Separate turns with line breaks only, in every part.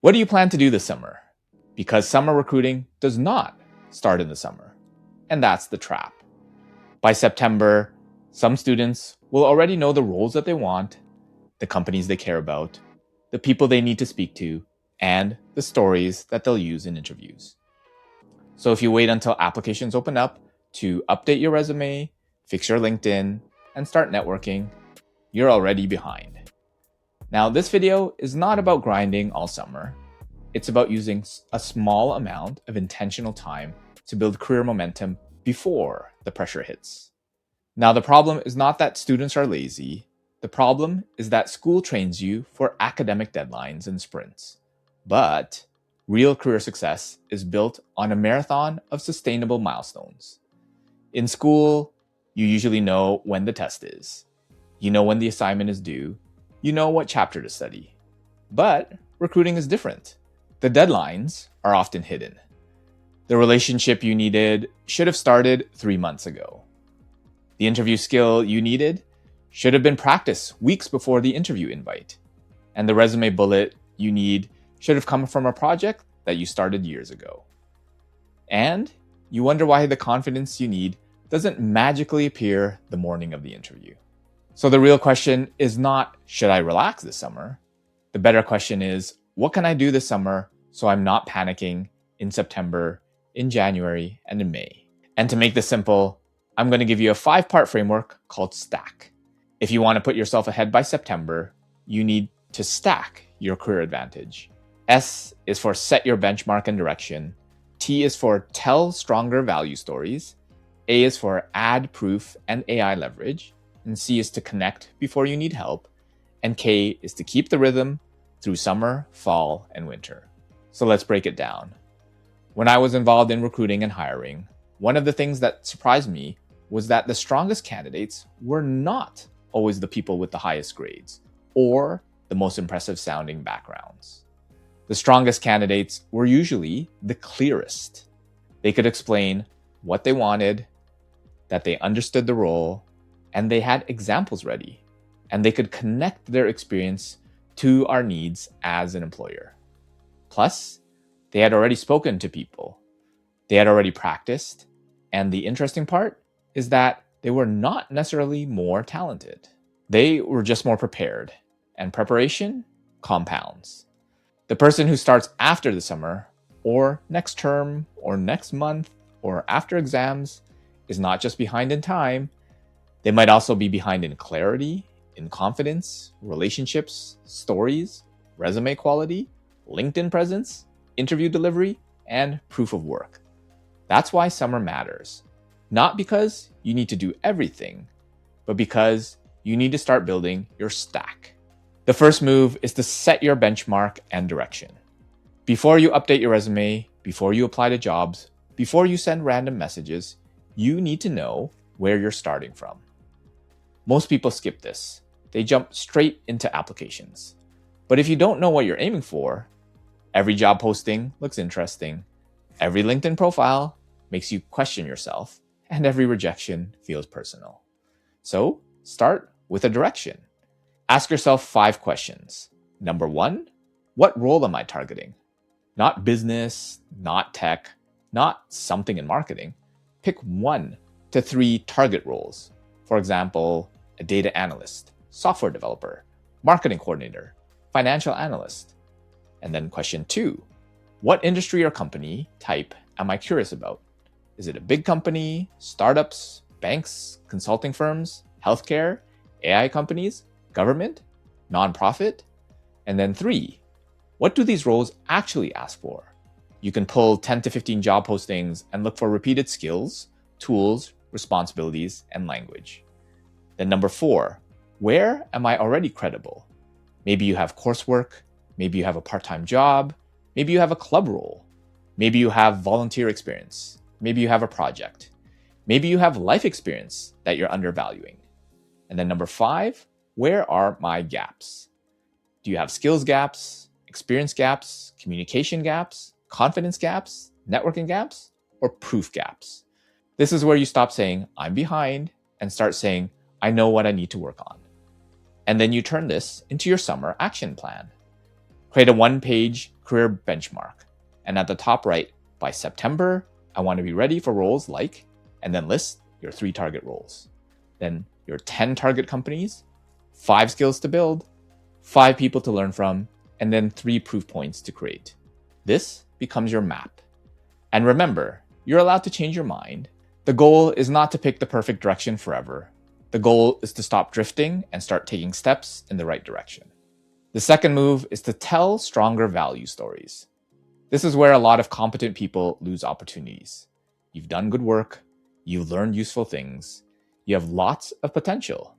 What do you plan to do this summer? Because summer recruiting does not start in the summer. And that's the trap. By September, some students will already know the roles that they want, the companies they care about, the people they need to speak to, and the stories that they'll use in interviews. So if you wait until applications open up to update your resume, fix your LinkedIn, and start networking, you're already behind. Now, this video is not about grinding all summer. It's about using a small amount of intentional time to build career momentum before the pressure hits. Now, the problem is not that students are lazy. The problem is that school trains you for academic deadlines and sprints. But real career success is built on a marathon of sustainable milestones. In school, you usually know when the test is. You know when the assignment is due. You know what chapter to study. But recruiting is different. The deadlines are often hidden. The relationship you needed should have started 3 months ago. The interview skill you needed should have been practiced weeks before the interview invite. And the resume bullet you need should have come from a project that you started years ago. And you wonder why the confidence you need doesn't magically appear the morning of the interview. So the real question is not, should I relax this summer? The better question is, what can I do this summer so I'm not panicking in September, in January, and in May? And to make this simple, I'm going to give you a 5-part framework called STACK. If you want to put yourself ahead by September, you need to stack your career advantage. S is for set your benchmark and direction. T is for tell stronger value stories. A is for add proof and AI leverage. And C is to connect before you need help. And K is to keep the rhythm through summer, fall, and winter. So let's break it down. When I was involved in recruiting and hiring, one of the things that surprised me was that the strongest candidates were not always the people with the highest grades or the most impressive sounding backgrounds. The strongest candidates were usually the clearest. They could explain what they wanted, that they understood the role, and they had examples ready, and they could connect their experience to our needs as an employer. Plus, they had already spoken to people. They had already practiced, and the interesting part is that they were not necessarily more talented. They were just more prepared, and preparation compounds. The person who starts after the summer, or next term, or next month, or after exams is not just behind in time. They might also be behind in clarity, in confidence, relationships, stories, resume quality, LinkedIn presence, interview delivery, and proof of work. That's why summer matters. Not because you need to do everything, but because you need to start building your stack. The first move is to set your benchmark and direction. Before you update your resume, before you apply to jobs, before you send random messages, you need to know where you're starting from. Most people skip this. They jump straight into applications. But if you don't know what you're aiming for, every job posting looks interesting, every LinkedIn profile makes you question yourself, and every rejection feels personal. So start with a direction. Ask yourself 5 questions. Number 1, what role am I targeting? Not business, not tech, not something in marketing. Pick 1 to 3 target roles. For example, a data analyst, software developer, marketing coordinator, financial analyst. And then question 2, what industry or company type am I curious about? Is it a big company, startups, banks, consulting firms, healthcare, AI companies, government, nonprofit? And then 3, what do these roles actually ask for? You can pull 10 to 15 job postings and look for repeated skills, tools, responsibilities, and language. Then number 4, where am I already credible? Maybe you have coursework, maybe you have a part-time job, maybe you have a club role, maybe you have volunteer experience, maybe you have a project, maybe you have life experience that you're undervaluing. And then number 5, where are my gaps? Do you have skills gaps, experience gaps, communication gaps, confidence gaps, networking gaps, or proof gaps? This is where you stop saying, I'm behind, and start saying, I know what I need to work on. And then you turn this into your summer action plan. Create a one-page career benchmark. And at the top right, by September, I want to be ready for roles like, and then list your 3 target roles. Then your 10 target companies, 5 skills to build, 5 people to learn from, and then 3 proof points to create. This becomes your map. And remember, you're allowed to change your mind. The goal is not to pick the perfect direction forever. The goal is to stop drifting and start taking steps in the right direction. The second move is to tell stronger value stories. This is where a lot of competent people lose opportunities. You've done good work, you've learned useful things, you have lots of potential.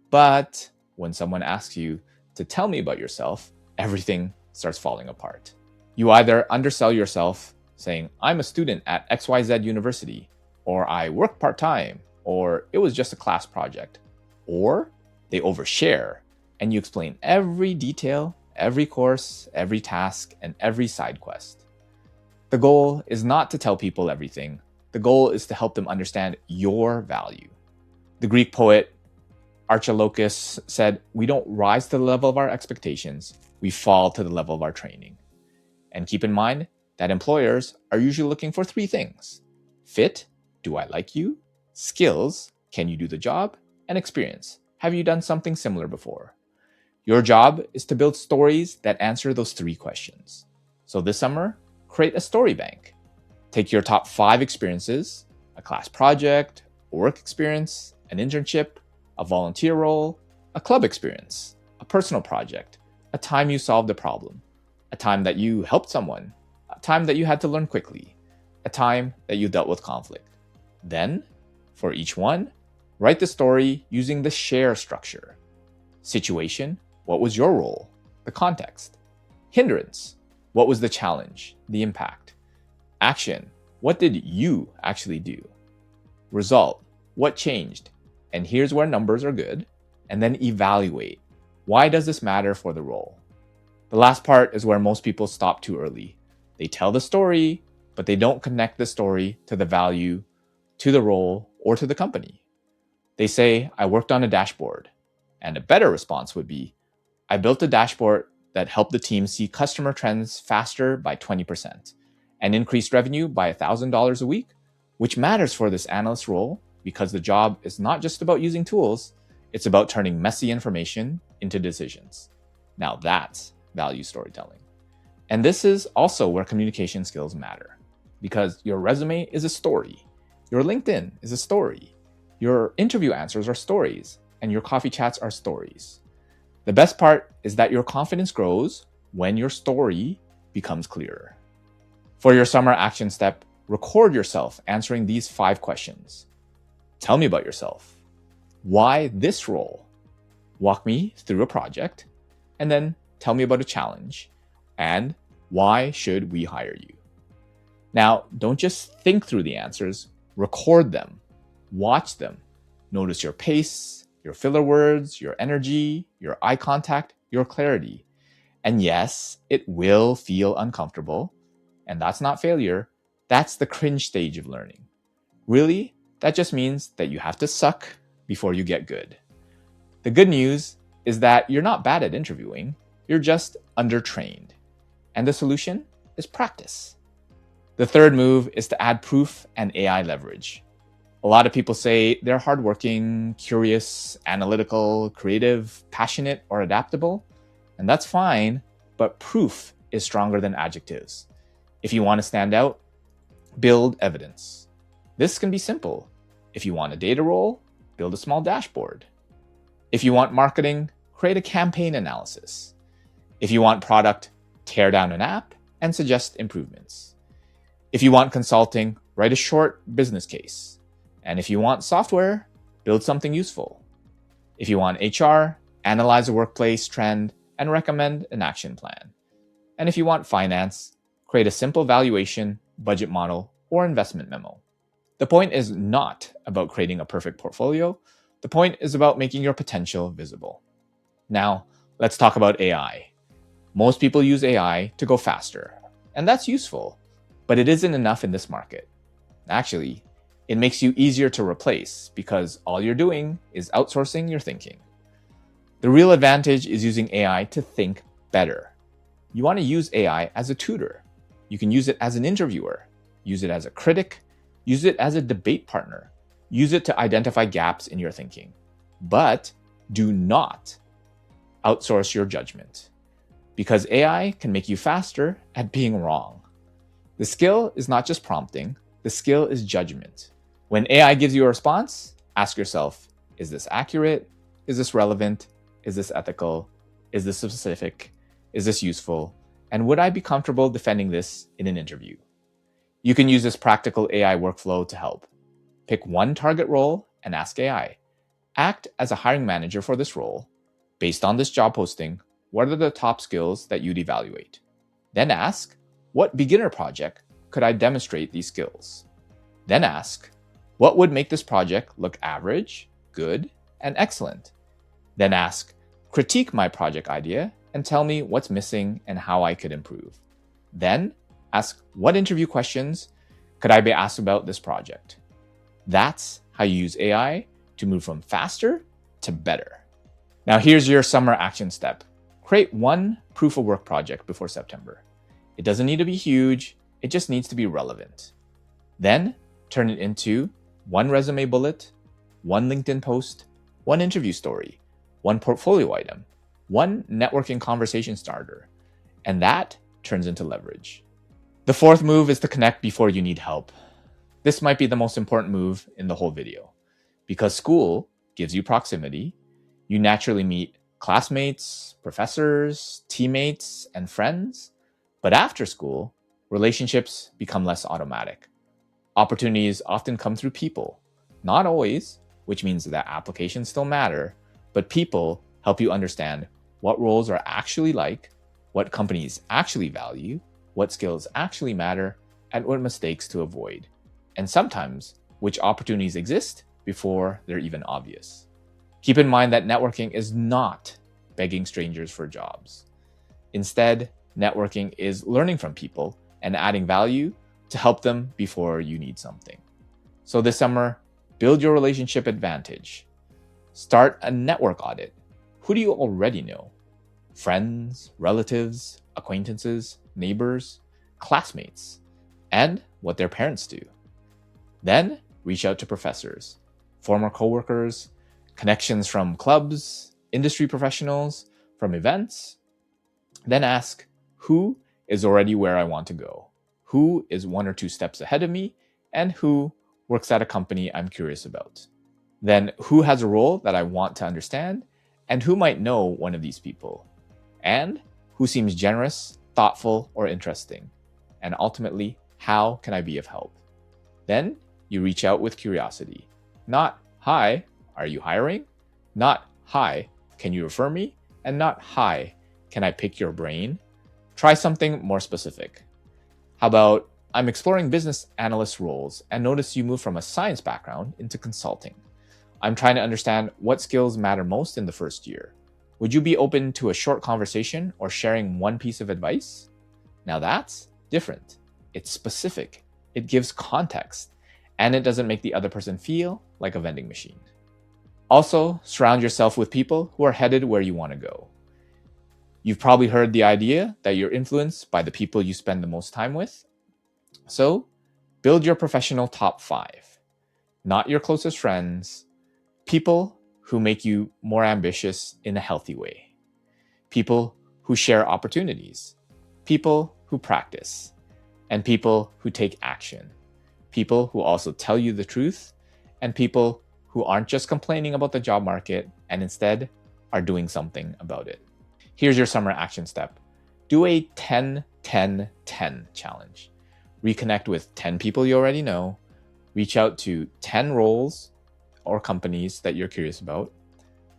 But when someone asks you to tell me about yourself, everything starts falling apart. You either undersell yourself, saying, I'm a student at XYZ University, or I work part-time, or it was just a class project. Or they overshare, and you explain every detail, every course, every task, and every side quest. The goal is not to tell people everything. The goal is to help them understand your value. The Greek poet Archilochus said, we don't rise to the level of our expectations, we fall to the level of our training. And keep in mind that employers are usually looking for 3 things: fit, do I like you? Skills, can you do the job? And experience, have you done something similar before? Your job is to build stories that answer those 3 questions. So this summer, create a story bank. Take your top 5 experiences, a class project, a work experience, an internship, a volunteer role, a club experience, a personal project, a time you solved a problem, a time that you helped someone, a time that you had to learn quickly, a time that you dealt with conflict. Then, for each one, write the story using the share structure. Situation, what was your role? The context. Hindrance, what was the challenge? The impact. Action, what did you actually do? Result, what changed? And here's where numbers are good. And then evaluate. Why does this matter for the role? The last part is where most people stop too early. They tell the story, but they don't connect the story to the value, to the role, or to the company. They say, I worked on a dashboard. And a better response would be, I built a dashboard that helped the team see customer trends faster by 20% and increased revenue by $1,000 a week, which matters for this analyst role because the job is not just about using tools, it's about turning messy information into decisions. Now that's value storytelling. And this is also where communication skills matter because your resume is a story. Your LinkedIn is a story. Your interview answers are stories, and your coffee chats are stories. The best part is that your confidence grows when your story becomes clearer. For your summer action step, record yourself answering these 5 questions. Tell me about yourself. Why this role? Walk me through a project, and then tell me about a challenge. And why should we hire you? Now, don't just think through the answers, record them, watch them. Notice your pace, your filler words, your energy, your eye contact, your clarity. And yes, it will feel uncomfortable. And that's not failure. That's the cringe stage of learning. Really, that just means that you have to suck before you get good. The good news is that you're not bad at interviewing. You're just undertrained. And the solution is practice. The third move is to add proof and AI leverage. A lot of people say they're hardworking, curious, analytical, creative, passionate, or adaptable. And that's fine, but proof is stronger than adjectives. If you want to stand out, build evidence. This can be simple. If you want a data role, build a small dashboard. If you want marketing, create a campaign analysis. If you want product, tear down an app and suggest improvements. If you want consulting, write a short business case. And if you want software, build something useful. If you want HR, analyze a workplace trend and recommend an action plan. And if you want finance, create a simple valuation, budget model, or investment memo. The point is not about creating a perfect portfolio. The point is about making your potential visible. Now, let's talk about AI. Most people use AI to go faster, and that's useful, but it isn't enough in this market. Actually, it makes you easier to replace because all you're doing is outsourcing your thinking. The real advantage is using AI to think better. You want to use AI as a tutor. You can use it as an interviewer, use it as a critic, use it as a debate partner, use it to identify gaps in your thinking. But do not outsource your judgment, because AI can make you faster at being wrong. The skill is not just prompting, the skill is judgment. When AI gives you a response, ask yourself, is this accurate? Is this relevant? Is this ethical? Is this specific? Is this useful? And would I be comfortable defending this in an interview? You can use this practical AI workflow to help. Pick one target role and ask AI. Act as a hiring manager for this role. Based on this job posting, what are the top skills that you'd evaluate? Then ask, what beginner project could I demonstrate these skills? Then ask, what would make this project look average, good, and excellent? Then ask, critique my project idea and tell me what's missing and how I could improve. Then ask, what interview questions could I be asked about this project? That's how you use AI to move from faster to better. Now here's your summer action step. Create one proof of work project before September. It doesn't need to be huge, it just needs to be relevant. Then turn it into one resume bullet, one LinkedIn post, one interview story, one portfolio item, one networking conversation starter, and that turns into leverage. The fourth move is to connect before you need help. This might be the most important move in the whole video. Because school gives you proximity, you naturally meet classmates, professors, teammates, and friends. But after school, relationships become less automatic. Opportunities often come through people. Not always, which means that applications still matter, but people help you understand what roles are actually like, what companies actually value, what skills actually matter, and what mistakes to avoid. And sometimes, which opportunities exist before they're even obvious. Keep in mind that networking is not begging strangers for jobs. Instead, networking is learning from people and adding value to help them before you need something. So this summer, build your relationship advantage. Start a network audit. Who do you already know? Friends, relatives, acquaintances, neighbors, classmates, and what their parents do. Then reach out to professors, former coworkers, connections from clubs, industry professionals, from events. Then ask, who is already where I want to go? Who is one or two steps ahead of me? And who works at a company I'm curious about? Then who has a role that I want to understand? And who might know one of these people? And who seems generous, thoughtful, or interesting? And ultimately, how can I be of help? Then you reach out with curiosity. Not, hi, are you hiring? Not, hi, can you refer me? And not, hi, can I pick your brain? Try something more specific. How about, I'm exploring business analyst roles and notice you moved from a science background into consulting. I'm trying to understand what skills matter most in the first year. Would you be open to a short conversation or sharing one piece of advice? Now that's different. It's specific. It gives context. And it doesn't make the other person feel like a vending machine. Also, surround yourself with people who are headed where you want to go. You've probably heard the idea that you're influenced by the people you spend the most time with. So, build your professional top 5. Not your closest friends. People who make you more ambitious in a healthy way. People who share opportunities. People who practice. And people who take action. People who also tell you the truth. And people who aren't just complaining about the job market and instead are doing something about it. Here's your summer action step. Do a 10-10-10 challenge. Reconnect with 10 people you already know. Reach out to 10 roles or companies that you're curious about.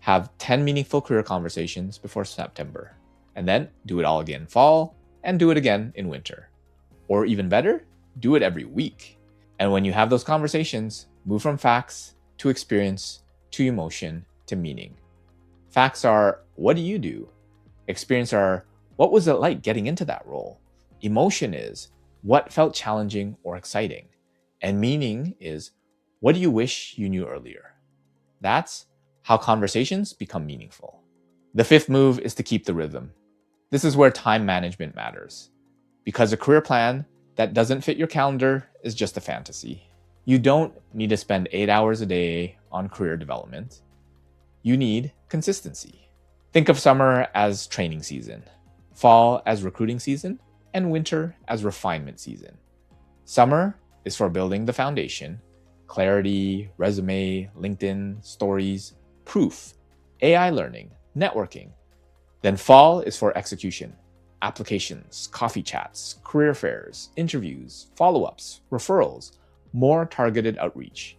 Have 10 meaningful career conversations before September. And then do it all again in fall and do it again in winter. Or even better, do it every week. And when you have those conversations, move from facts to experience to emotion to meaning. Facts are, what do you do? Experience are, what was it like getting into that role? Emotion is, what felt challenging or exciting? And meaning is, what do you wish you knew earlier? That's how conversations become meaningful. The 5th move is to keep the rhythm. This is where time management matters, because a career plan that doesn't fit your calendar is just a fantasy. You don't need to spend 8 hours a day on career development. You need consistency. Think of summer as training season, fall as recruiting season, and winter as refinement season. Summer is for building the foundation: clarity, resume, LinkedIn, stories, proof, AI learning, networking. Then fall is for execution: applications, coffee chats, career fairs, interviews, follow-ups, referrals, more targeted outreach.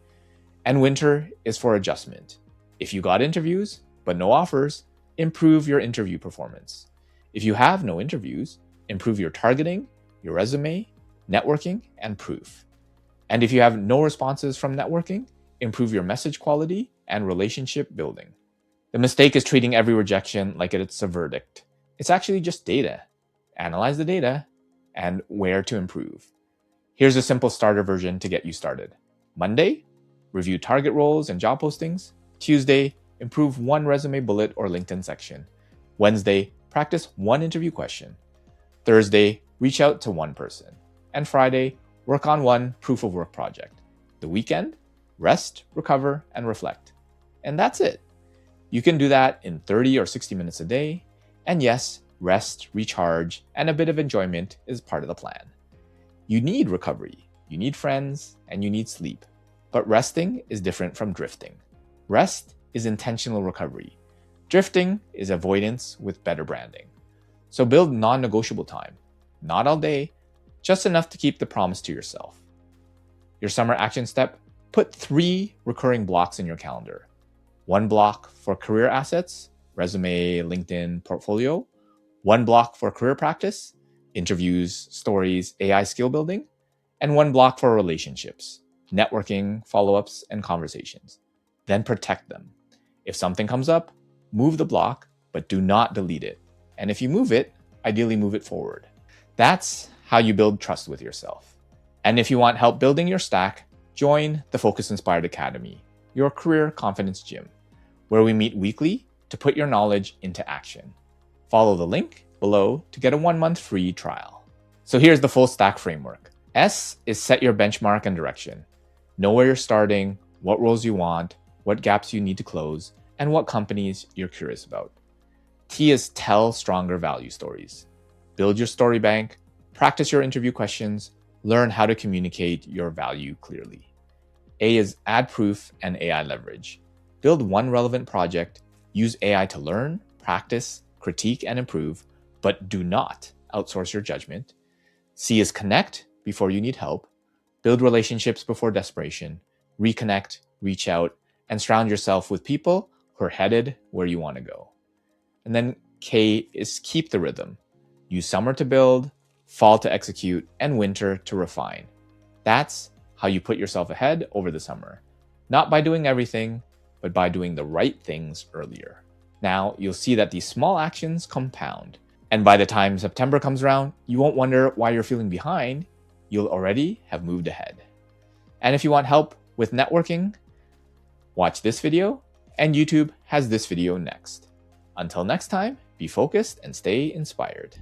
And winter is for adjustment: if you got interviews but no offers, improve your interview performance. If you have no interviews, improve your targeting, your resume, networking, and proof. And if you have no responses from networking, improve your message quality and relationship building. The mistake is treating every rejection like it's a verdict. It's actually just data. Analyze the data and where to improve. Here's a simple starter version to get you started. Monday, review target roles and job postings. Tuesday, improve one resume bullet or LinkedIn section. Wednesday, practice one interview question. Thursday, reach out to one person. And Friday, work on one proof of work project. The weekend, rest, recover, and reflect. And that's it. You can do that in 30 or 60 minutes a day. And yes, rest, recharge, and a bit of enjoyment is part of the plan. You need recovery, you need friends, and you need sleep. But resting is different from drifting. Rest is intentional recovery. Drifting is avoidance with better branding. So build non-negotiable time. Not all day, just enough to keep the promise to yourself. Your summer action step: put 3 recurring blocks in your calendar. 1 block for career assets, resume, LinkedIn, portfolio. 1 block for career practice, interviews, stories, AI skill building. And 1 block for relationships, networking, follow-ups, and conversations. Then protect them. If something comes up, move the block, but do not delete it. And if you move it, ideally move it forward. That's how you build trust with yourself. And if you want help building your stack, join the Focus Inspired Academy, your career confidence gym, where we meet weekly to put your knowledge into action. Follow the link below to get a 1-month free trial. So here's the full stack framework. S is set your benchmark and direction. Know where you're starting, what roles you want, what gaps you need to close, and what companies you're curious about. T is tell stronger value stories. Build your story bank, practice your interview questions, learn how to communicate your value clearly. A is add proof and AI leverage. Build one relevant project, use AI to learn, practice, critique, and improve, but do not outsource your judgment. C is connect before you need help. Build relationships before desperation. Reconnect, reach out, and surround yourself with people who are headed where you want to go. And then K is keep the rhythm. Use summer to build, fall to execute, and winter to refine. That's how you put yourself ahead over the summer. Not by doing everything, but by doing the right things earlier. Now, you'll see that these small actions compound. And by the time September comes around, you won't wonder why you're feeling behind. You'll already have moved ahead. And if you want help with networking, watch this video, and YouTube has this video next. Until next time, be focused and stay inspired.